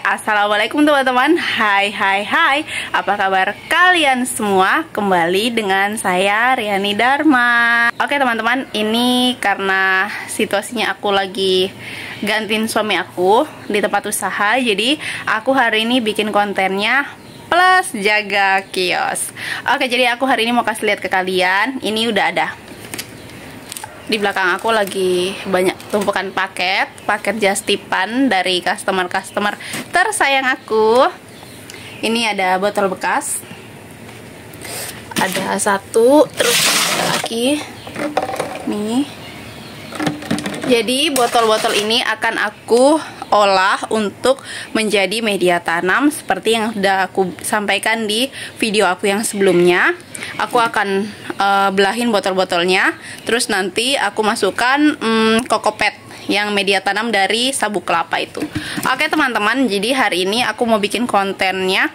Assalamualaikum teman-teman. Hai. Apa kabar kalian semua? Kembali dengan saya Riani Dharma. Oke teman-teman, ini karena situasinya aku lagi gantiin suami aku di tempat usaha. Jadi aku hari ini bikin kontennya plus jaga kios. Oke, jadi aku hari ini mau kasih lihat ke kalian. Ini udah ada di belakang aku lagi banyak tumpukan paket just tipan dari customer tersayang aku. Ini ada botol bekas, ada satu, terus ada lagi nih. Jadi botol-botol ini akan aku olah untuk menjadi media tanam seperti yang sudah aku sampaikan di video aku yang sebelumnya. Aku akan belahin botol-botolnya, terus nanti aku masukkan kokopet yang media tanam dari sabuk kelapa itu. Oke teman-teman, jadi hari ini aku mau bikin kontennya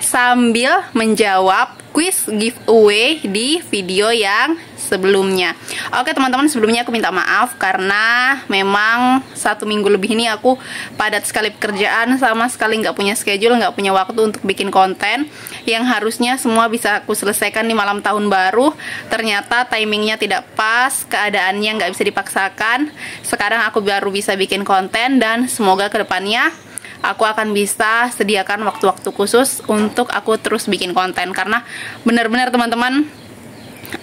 sambil menjawab quiz giveaway di video yang sebelumnya. Oke teman-teman, sebelumnya aku minta maaf karena memang 1 minggu lebih ini aku padat sekali pekerjaan, sama sekali nggak punya schedule, nggak punya waktu untuk bikin konten yang harusnya semua bisa aku selesaikan di malam tahun baru. Ternyata timingnya tidak pas, keadaannya nggak bisa dipaksakan. Sekarang aku baru bisa bikin konten dan semoga kedepannya aku akan bisa sediakan waktu-waktu khusus untuk aku terus bikin konten. Karena benar-benar teman-teman,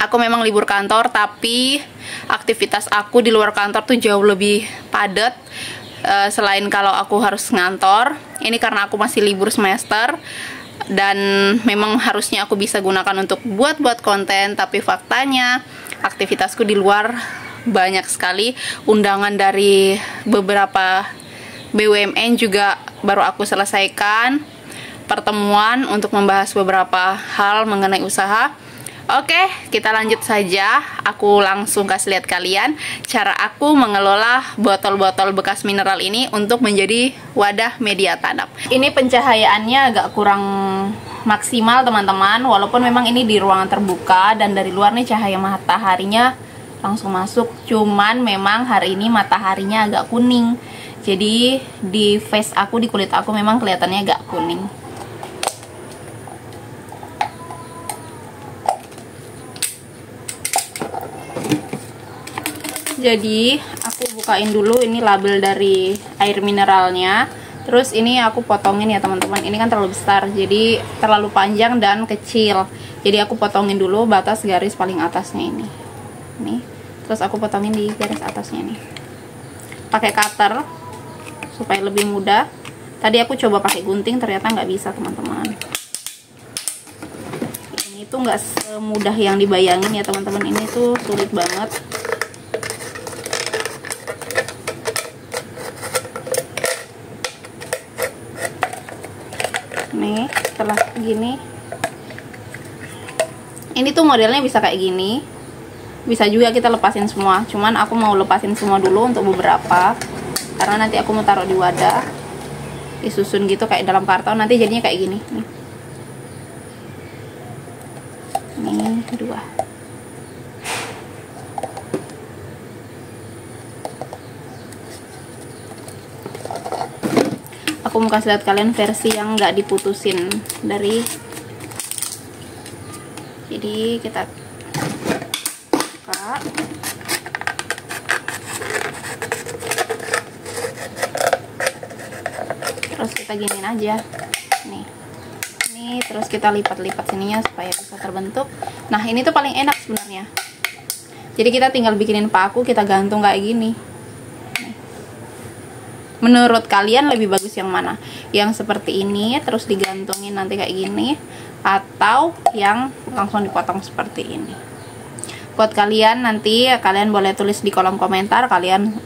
aku memang libur kantor, tapi aktivitas aku di luar kantor tuh jauh lebih padat. Selain kalau aku harus ngantor, ini karena aku masih libur semester dan memang harusnya aku bisa gunakan untuk buat konten, tapi faktanya aktivitasku di luar banyak sekali. Undangan dari beberapa BUMN juga baru aku selesaikan, pertemuan untuk membahas beberapa hal mengenai usaha. Oke, kita lanjut saja. Aku langsung kasih lihat kalian cara aku mengelola botol-botol bekas mineral ini untuk menjadi wadah media tanam. Ini pencahayaannya agak kurang maksimal teman-teman, walaupun memang ini di ruangan terbuka dan dari luar nih cahaya mataharinya langsung masuk. Cuman memang hari ini mataharinya agak kuning, jadi di face aku, di kulit aku memang kelihatannya agak kuning. Jadi aku bukain dulu ini label dari air mineralnya. Terus ini aku potongin ya teman-teman. Ini kan terlalu besar, jadi terlalu panjang dan kecil. Jadi aku potongin dulu batas garis paling atasnya ini. Nih. Terus aku potongin di garis atasnya nih. Pakai cutter supaya lebih mudah. Tadi aku coba pakai gunting, ternyata nggak bisa teman-teman. Ini tuh nggak semudah yang dibayangin ya teman-teman. Ini tuh sulit banget. Nih, setelah gini, ini tuh modelnya bisa kayak gini. Bisa juga kita lepasin semua, cuman aku mau lepasin semua dulu untuk beberapa, karena nanti aku mau taruh di wadah, disusun gitu kayak dalam karton, nanti jadinya kayak gini. Nih, dua. Aku mau kasih lihat kalian versi yang nggak diputusin dari. Jadi kita buka. Terus kita giniin aja. Nih. Ini terus kita lipat-lipat sininya supaya bisa terbentuk. Nah, ini tuh paling enak sebenarnya. Jadi kita tinggal bikinin paku, kita gantung kayak gini. Menurut kalian lebih bagus yang mana? Yang seperti ini terus digantungin nanti kayak gini, atau yang langsung dipotong seperti ini? Buat kalian, nanti kalian boleh tulis di kolom komentar kalian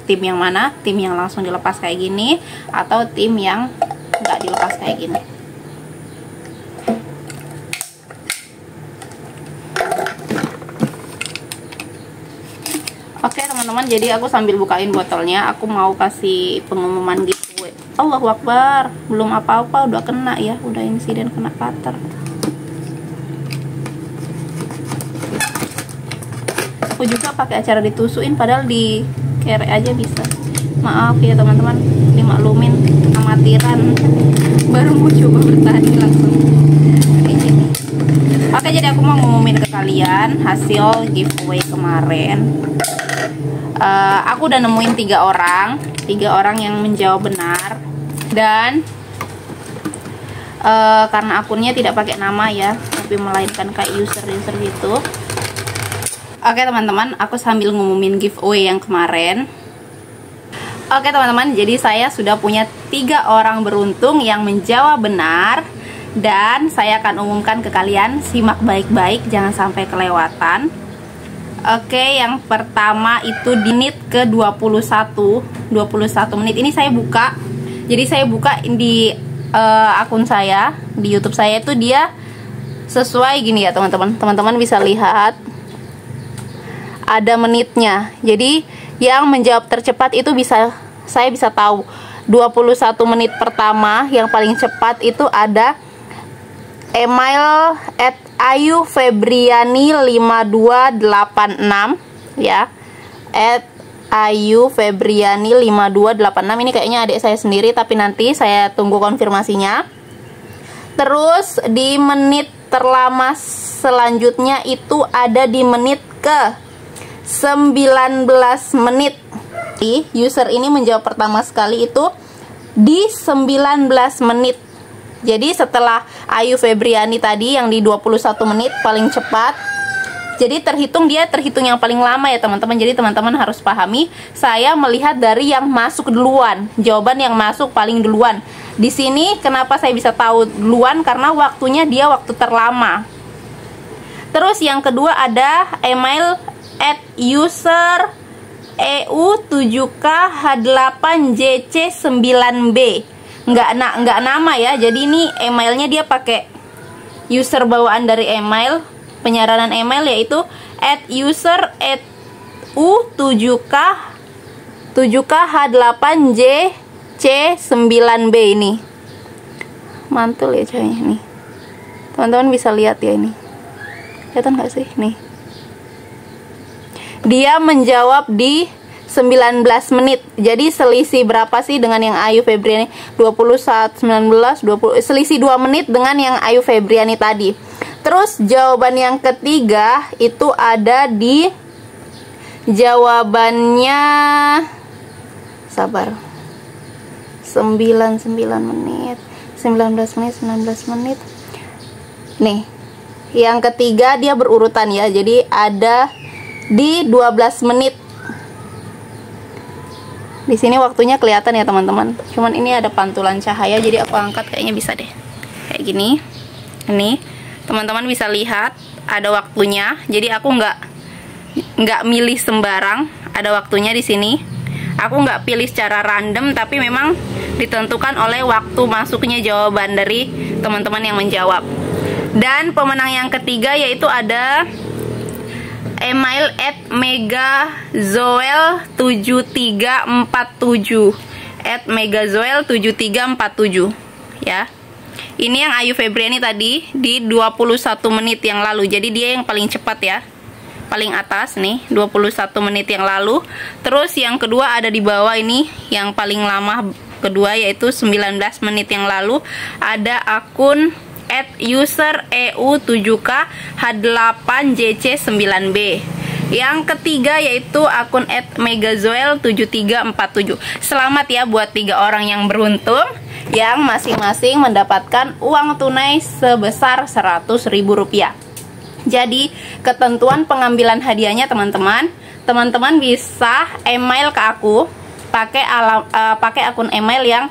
tim yang mana, tim yang langsung dilepas kayak gini atau tim yang nggak dilepas kayak gini. Oke teman-teman, jadi aku sambil bukain botolnya, aku mau kasih pengumuman giveaway. Allahu Akbar, belum apa-apa udah kena ya, udah insiden kena cutter. Aku juga pakai acara ditusukin, padahal di kerek aja bisa. Maaf ya teman-teman, dimaklumin amatiran, baru mau coba bertani langsung kayak gini. Oke, jadi aku mau ngumumin ke kalian hasil giveaway kemarin. Aku udah nemuin 3 orang yang menjawab benar, dan karena akunnya tidak pakai nama ya, tapi melainkan kayak user gitu. Oke teman-teman, aku sambil ngumumin giveaway yang kemarin. Oke teman-teman, jadi saya sudah punya 3 orang beruntung yang menjawab benar, dan saya akan umumkan ke kalian. Simak baik-baik, jangan sampai kelewatan. Oke, yang pertama itu di menit ke 21 menit. Ini saya buka. Jadi saya buka di akun saya, di YouTube saya, itu dia sesuai gini ya teman-teman. Teman-teman bisa lihat ada menitnya. Jadi yang menjawab tercepat itu saya bisa tahu 21 menit pertama yang paling cepat itu ada email @ayufebriani5286 ya. @ayufebriani5286. Ini kayaknya adik saya sendiri, tapi nanti saya tunggu konfirmasinya. Terus di menit terlama selanjutnya itu ada di menit ke 19 menit. User ini menjawab pertama sekali itu di 19 menit. Jadi setelah Ayu Febriani tadi yang di 21 menit paling cepat, jadi terhitung yang paling lama ya teman-teman. Jadi teman-teman harus pahami, saya melihat dari yang masuk duluan, jawaban yang masuk paling duluan. Di sini kenapa saya bisa tahu duluan, karena waktunya dia waktu terlama. Terus yang kedua ada email @user EU7KH8JC9B. Nggak nama ya. Jadi ini emailnya dia pakai user bawaan dari email, penyaranan email, yaitu @user EU7KH8JC9B. ini mantul ya coy. Ini teman-teman bisa lihat ya, ini kelihatan nggak sih nih. Dia menjawab di 19 menit. Jadi selisih berapa sih dengan yang Ayu Febriani? 21, 19, 20. Selisih 2 menit dengan yang Ayu Febriani tadi. Terus jawaban yang ketiga itu ada di jawabannya, sabar, 19 menit, 19 menit. Nih, yang ketiga dia berurutan ya. Jadi ada di 12 menit. Di sini waktunya kelihatan ya teman-teman. Cuman ini ada pantulan cahaya, jadi aku angkat, kayaknya bisa deh. Kayak gini. Ini teman-teman bisa lihat ada waktunya. Jadi aku nggak milih sembarang, ada waktunya di sini. Aku nggak pilih secara random, tapi memang ditentukan oleh waktu masuknya jawaban dari teman-teman yang menjawab. Dan pemenang yang ketiga yaitu ada email @megazoel7347 @megazoel7347 ya. Ini yang Ayu Febriani tadi di 21 menit yang lalu. Jadi dia yang paling cepat ya, paling atas nih, 21 menit yang lalu. Terus yang kedua ada di bawah ini, yang paling lama kedua yaitu 19 menit yang lalu, ada akun @user EU7KH8JC9B. Yang ketiga yaitu akun @megazoel7347. Selamat ya buat 3 orang yang beruntung, yang masing-masing mendapatkan uang tunai sebesar Rp100.000. Jadi ketentuan pengambilan hadiahnya teman-teman bisa email ke aku, pakai akun email yang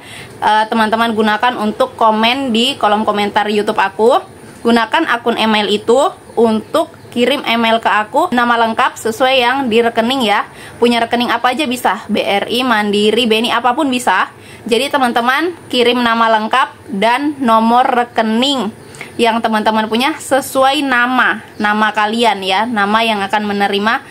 teman-teman gunakan untuk komen di kolom komentar YouTube aku. Gunakan akun email itu untuk kirim email ke aku, nama lengkap sesuai yang di rekening ya. Punya rekening apa aja bisa, BRI, Mandiri, BNI, apapun bisa. Jadi teman-teman kirim nama lengkap dan nomor rekening yang teman-teman punya sesuai nama kalian ya, nama yang akan menerima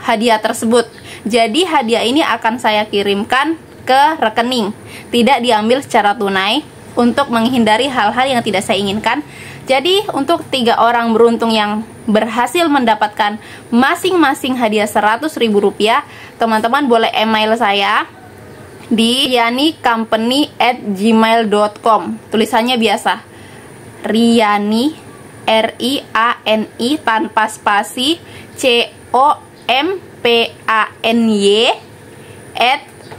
hadiah tersebut. Jadi hadiah ini akan saya kirimkan ke rekening, tidak diambil secara tunai untuk menghindari hal-hal yang tidak saya inginkan. Jadi untuk 3 orang beruntung yang berhasil mendapatkan masing-masing hadiah Rp100.000, teman-teman boleh email saya di rianicompany@gmail.com. Tulisannya biasa, Riani, RIANI tanpa spasi, COMPANY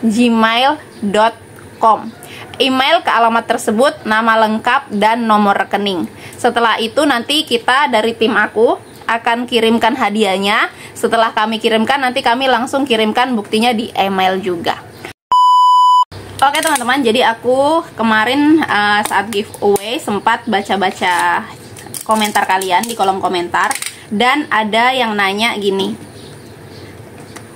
@gmail.com. Email ke alamat tersebut, nama lengkap dan nomor rekening. Setelah itu nanti kita dari tim aku akan kirimkan hadiahnya. Setelah kami kirimkan, nanti kami langsung kirimkan buktinya di email juga. Oke teman-teman, jadi aku kemarin saat giveaway sempat baca-baca komentar kalian di kolom komentar, dan ada yang nanya gini,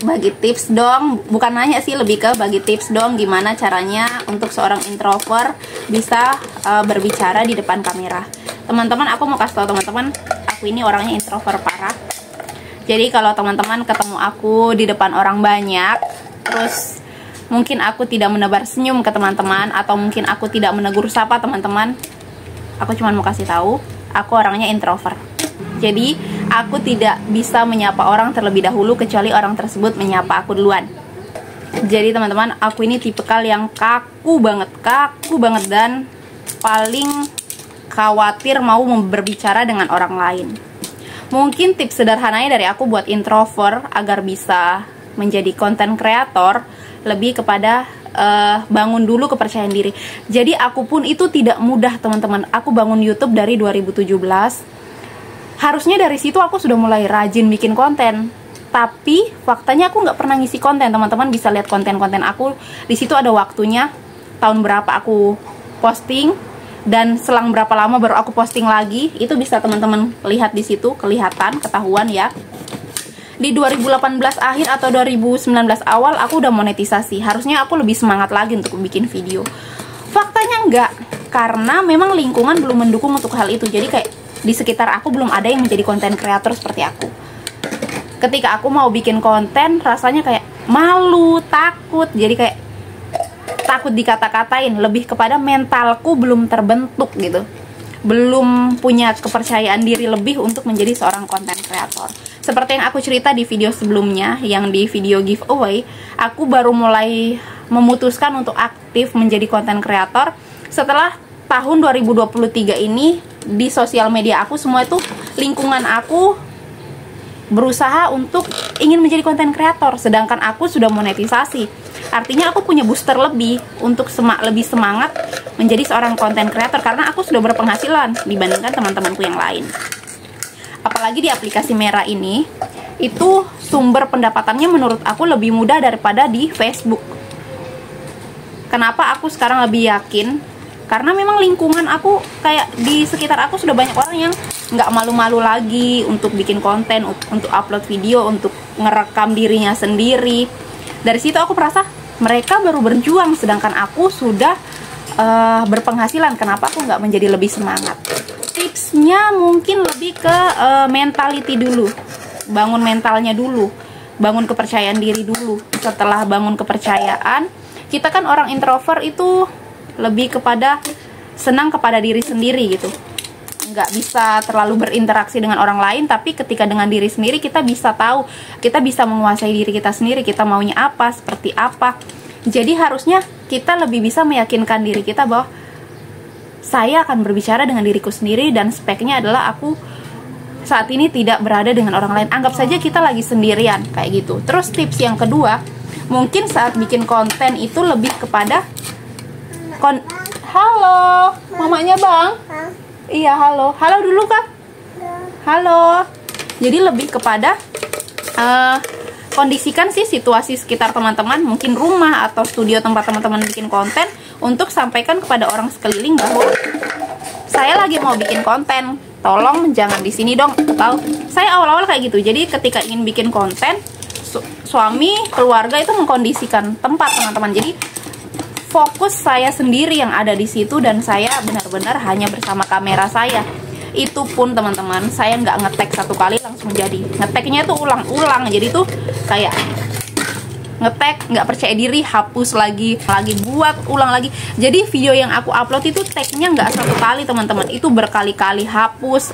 bagi tips dong, bukan nanya sih, lebih ke bagi tips dong gimana caranya untuk seorang introvert bisa berbicara di depan kamera. Teman-teman, aku mau kasih tahu teman-teman, aku ini orangnya introvert parah. Jadi kalau teman-teman ketemu aku di depan orang banyak, terus mungkin aku tidak menebar senyum ke teman-teman, atau mungkin aku tidak menegur sapa teman-teman, aku cuma mau kasih tahu, aku orangnya introvert. Jadi aku tidak bisa menyapa orang terlebih dahulu kecuali orang tersebut menyapa aku duluan. Jadi teman-teman, aku ini tipikal yang kaku banget dan paling khawatir mau berbicara dengan orang lain. Mungkin tips sederhananya dari aku buat introvert agar bisa menjadi content creator lebih kepada bangun dulu kepercayaan diri. Jadi aku pun itu tidak mudah teman-teman. Aku bangun YouTube dari 2017. Harusnya dari situ aku sudah mulai rajin bikin konten. Tapi faktanya aku nggak pernah ngisi konten. Teman-teman bisa lihat konten-konten aku. Di situ ada waktunya, tahun berapa aku posting, dan selang berapa lama baru aku posting lagi. Itu bisa teman-teman lihat di situ, kelihatan, ketahuan ya. Di 2018 akhir atau 2019 awal aku udah monetisasi. Harusnya aku lebih semangat lagi untuk bikin video. Faktanya enggak, karena memang lingkungan belum mendukung untuk hal itu. Jadi kayak di sekitar aku belum ada yang menjadi konten kreator seperti aku. Ketika aku mau bikin konten, rasanya kayak malu, takut. Jadi kayak takut dikata-katain. Lebih kepada mentalku belum terbentuk gitu, belum punya kepercayaan diri lebih untuk menjadi seorang konten kreator. Seperti yang aku cerita di video sebelumnya, yang di video giveaway, aku baru mulai memutuskan untuk aktif menjadi konten kreator setelah tahun 2023 ini. Di sosial media aku semua itu, lingkungan aku berusaha untuk ingin menjadi konten kreator, sedangkan aku sudah monetisasi. Artinya aku punya booster lebih untuk lebih semangat menjadi seorang konten kreator, karena aku sudah berpenghasilan dibandingkan teman-temanku yang lain. Apalagi di aplikasi Merah ini, itu sumber pendapatannya menurut aku lebih mudah daripada di Facebook. Kenapa aku sekarang lebih yakin? Karena memang lingkungan aku, kayak di sekitar aku sudah banyak orang yang nggak malu-malu lagi untuk bikin konten, untuk upload video, untuk ngerekam dirinya sendiri. Dari situ aku merasa mereka baru berjuang, sedangkan aku sudah berpenghasilan. Kenapa aku nggak menjadi lebih semangat? Tipsnya mungkin lebih ke mentality dulu, bangun mentalnya dulu, bangun kepercayaan diri dulu. Setelah bangun kepercayaan, kita kan orang introvert itu lebih kepada senang kepada diri sendiri gitu, nggak bisa terlalu berinteraksi dengan orang lain. Tapi ketika dengan diri sendiri, kita bisa tahu, kita bisa menguasai diri kita sendiri, kita maunya apa, seperti apa. Jadi harusnya kita lebih bisa meyakinkan diri kita bahwa saya akan berbicara dengan diriku sendiri, dan speknya adalah aku saat ini tidak berada dengan orang lain. Anggap saja kita lagi sendirian, kayak gitu. Terus tips yang kedua, mungkin saat bikin konten itu lebih kepada halo, mamanya Bang. Iya, halo. Halo dulu, Kak. Halo. Jadi lebih kepada kondisikan sih situasi sekitar teman-teman, mungkin rumah atau studio tempat teman-teman bikin konten, untuk sampaikan kepada orang sekeliling bahwa saya lagi mau bikin konten, tolong jangan di sini dong. Atau saya awal-awal kayak gitu. Jadi ketika ingin bikin konten, suami, keluarga itu mengkondisikan tempat teman-teman. Jadi fokus saya sendiri yang ada di situ, dan saya benar-benar hanya bersama kamera saya. Itu pun teman-teman, saya nggak ngetek satu kali langsung jadi. Ngeteknya tuh ulang-ulang. Jadi tuh kayak ngetek, nggak percaya diri, hapus lagi buat ulang lagi. Jadi video yang aku upload itu tagnya nggak satu kali teman-teman, itu berkali-kali hapus,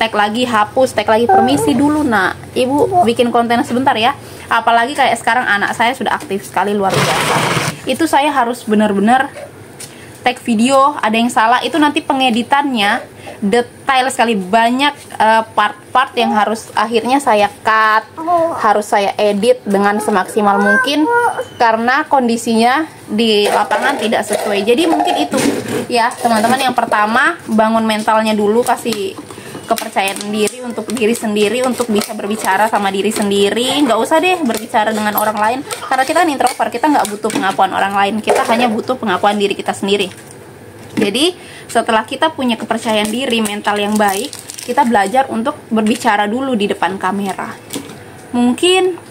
tag lagi, hapus, tag lagi. Permisi dulu nak, ibu bikin konten sebentar ya. Apalagi kayak sekarang anak saya sudah aktif sekali, luar biasa. Itu saya harus benar-benar tag video, ada yang salah itu nanti pengeditannya detail sekali, banyak part-part yang harus akhirnya saya cut, harus saya edit dengan semaksimal mungkin karena kondisinya di lapangan tidak sesuai. Jadi mungkin itu ya teman-teman, yang pertama bangun mentalnya dulu, kasih kepercayaan diri untuk diri sendiri, untuk bisa berbicara sama diri sendiri. Nggak usah deh berbicara dengan orang lain, karena kita introvert, kita nggak butuh pengakuan orang lain, kita hanya butuh pengakuan diri kita sendiri. Jadi setelah kita punya kepercayaan diri, mental yang baik, kita belajar untuk berbicara dulu di depan kamera. Mungkin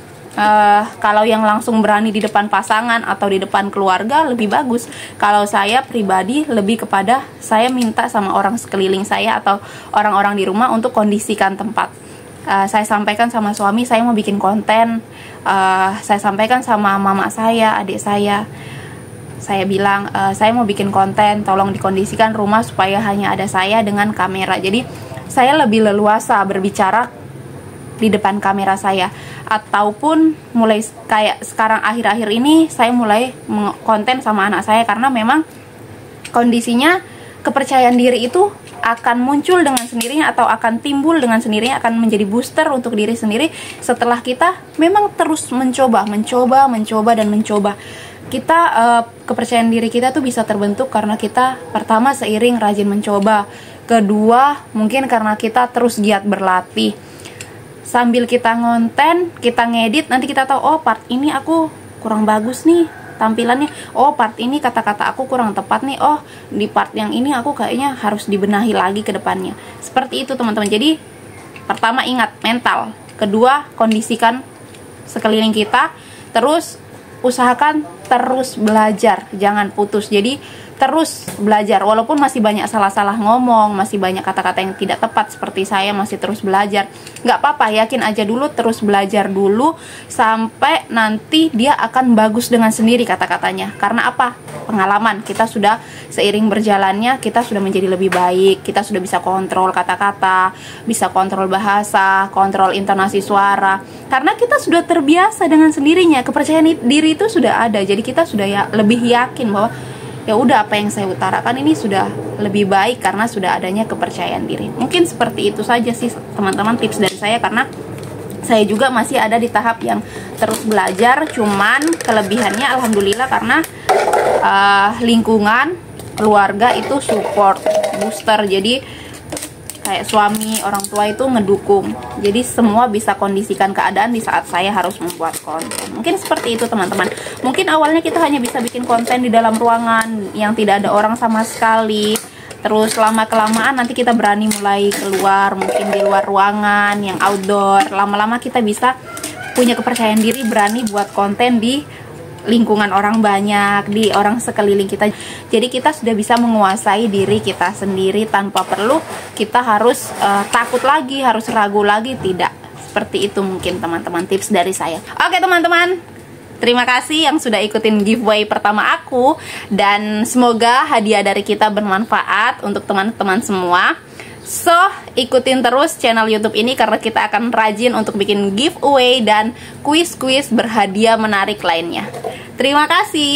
kalau yang langsung berani di depan pasangan atau di depan keluarga lebih bagus. Kalau saya pribadi lebih kepada saya minta sama orang sekeliling saya atau orang-orang di rumah untuk kondisikan tempat. Saya sampaikan sama suami, saya mau bikin konten. Saya sampaikan sama mama saya, adik saya bilang, saya mau bikin konten, tolong dikondisikan rumah supaya hanya ada saya dengan kamera. Jadi saya lebih leluasa berbicara di depan kamera saya. Ataupun mulai kayak sekarang akhir-akhir ini saya mulai konten sama anak saya, karena memang kondisinya kepercayaan diri itu akan muncul dengan sendirinya atau akan timbul dengan sendirinya, akan menjadi booster untuk diri sendiri setelah kita memang terus mencoba dan mencoba. Kita kepercayaan diri kita tuh bisa terbentuk karena kita pertama seiring rajin mencoba, kedua mungkin karena kita terus giat berlatih. Sambil kita ngonten, kita ngedit, nanti kita tahu, oh part ini aku kurang bagus nih tampilannya, oh part ini kata-kata aku kurang tepat nih, oh di part yang ini aku kayaknya harus dibenahi lagi ke depannya. Seperti itu teman-teman. Jadi pertama ingat mental, kedua kondisikan sekeliling kita, terus usahakan terus belajar, jangan putus. Jadi terus belajar, walaupun masih banyak salah-salah ngomong, masih banyak kata-kata yang tidak tepat, seperti saya masih terus belajar. Nggak apa-apa, yakin aja dulu, terus belajar dulu sampai nanti dia akan bagus dengan sendiri kata-katanya. Karena apa? Pengalaman. Kita sudah seiring berjalannya, kita sudah menjadi lebih baik, kita sudah bisa kontrol kata-kata, bisa kontrol bahasa, kontrol intonasi suara. Karena kita sudah terbiasa dengan sendirinya, kepercayaan diri itu sudah ada. Jadi kita sudah lebih yakin bahwa ya udah, apa yang saya utarakan ini sudah lebih baik karena sudah adanya kepercayaan diri. Mungkin seperti itu saja sih teman-teman tips dari saya, karena saya juga masih ada di tahap yang terus belajar. Cuman kelebihannya alhamdulillah karena lingkungan keluarga itu support, booster. Jadi kayak suami, orang tua itu ngedukung. Jadi semua bisa kondisikan keadaan di saat saya harus membuat konten. Mungkin seperti itu teman-teman. Mungkin awalnya kita hanya bisa bikin konten di dalam ruangan yang tidak ada orang sama sekali. Terus lama-kelamaan nanti kita berani mulai keluar, mungkin di luar ruangan, yang outdoor. Lama-lama kita bisa punya kepercayaan diri, berani buat konten di lingkungan orang banyak, di orang sekeliling kita. Jadi kita sudah bisa menguasai diri kita sendiri tanpa perlu kita harus takut lagi, harus ragu lagi. Tidak seperti itu mungkin teman-teman tips dari saya. Oke teman-teman, terima kasih yang sudah ikutin giveaway pertama aku, dan semoga hadiah dari kita bermanfaat untuk teman-teman semua. So, ikutin terus channel YouTube ini karena kita akan rajin untuk bikin giveaway dan kuis-kuis berhadiah menarik lainnya. Terima kasih.